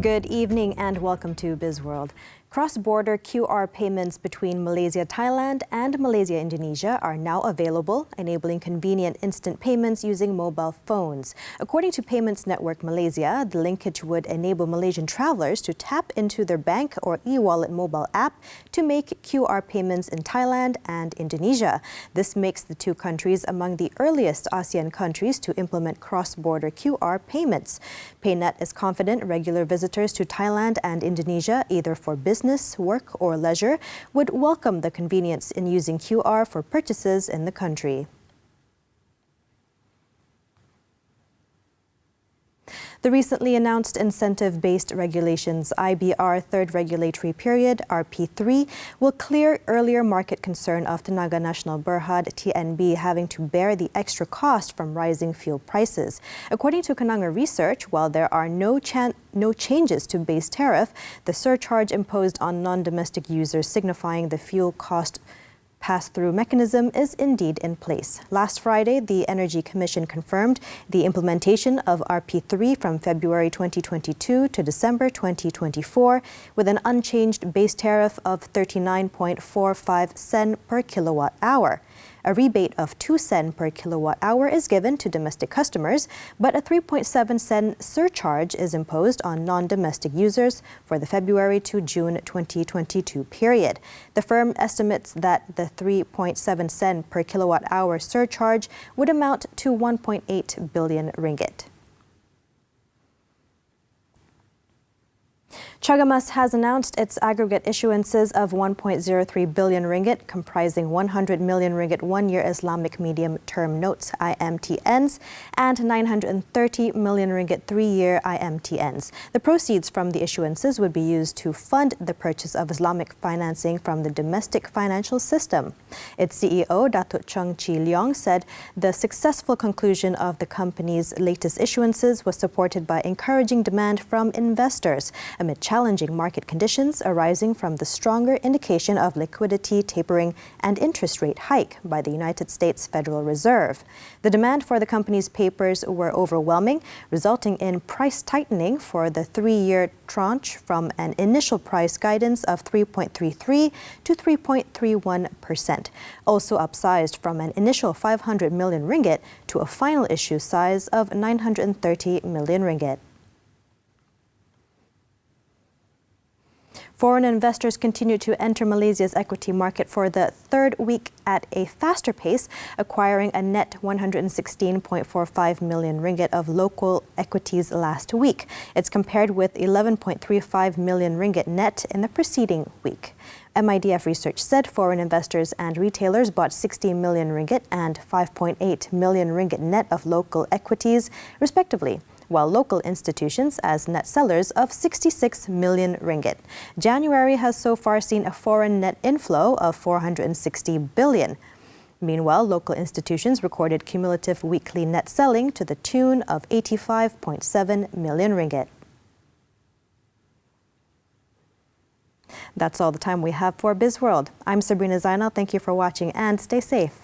Good evening and welcome to Bizworld. Cross-border QR payments between Malaysia, Thailand and Malaysia, Indonesia are now available, enabling convenient instant payments using mobile phones. According to Payments Network Malaysia, the linkage would enable Malaysian travelers to tap into their bank or e-wallet mobile app to make QR payments in Thailand and Indonesia. This makes the two countries among the earliest ASEAN countries to implement cross-border QR payments. PayNet is confident regular visitors to Thailand and Indonesia, either for business, work or leisure, would welcome the convenience in using QR for purchases in the country. The recently announced incentive-based regulations IBR Third Regulatory Period RP3 will clear earlier market concern of Tenaga Nasional Berhad TNB having to bear the extra cost from rising fuel prices. According to Kenanga Research, while there are no changes to base tariff, the surcharge imposed on non-domestic users signifying the fuel cost pass-through mechanism is indeed in place. Last Friday, the Energy Commission confirmed the implementation of RP3 from February 2022 to December 2024 with an unchanged base tariff of 39.45 sen per kilowatt hour. A rebate of 2 sen per kilowatt hour is given to domestic customers, but a 3.7 sen surcharge is imposed on non-domestic users for the February to June 2022 period. The firm estimates that the 3.7 sen per kilowatt hour surcharge would amount to 1.8 billion ringgit. Cagamas has announced its aggregate issuances of 1.03 billion ringgit, comprising 100 million ringgit one-year Islamic medium-term notes (IMTNs) and 930 million ringgit three-year IMTNs. The proceeds from the issuances would be used to fund the purchase of Islamic financing from the domestic financial system. Its CEO, Datuk Cheng Chi Leong, said the successful conclusion of the company's latest issuances was supported by encouraging demand from investors amid challenging market conditions arising from the stronger indication of liquidity tapering and interest rate hike by the United States Federal Reserve. The demand for the company's papers were overwhelming, resulting in price tightening for the three-year tranche from an initial price guidance of 3.33 to 3.31%, also upsized from an initial 500 million ringgit to a final issue size of 930 million ringgit. Foreign investors continue to enter Malaysia's equity market for the third week at a faster pace, acquiring a net 116.45 million ringgit of local equities last week. It's compared with 11.35 million ringgit net in the preceding week. MIDF research said foreign investors and retailers bought 60 million ringgit and 5.8 million ringgit net of local equities, respectively, while local institutions as net sellers of 66 million ringgit. January has so far seen a foreign net inflow of 460 billion. Meanwhile, local institutions recorded cumulative weekly net selling to the tune of 85.7 million ringgit. That's all the time we have for Bizworld. I'm Sabrina Zainal. Thank you for watching and stay safe.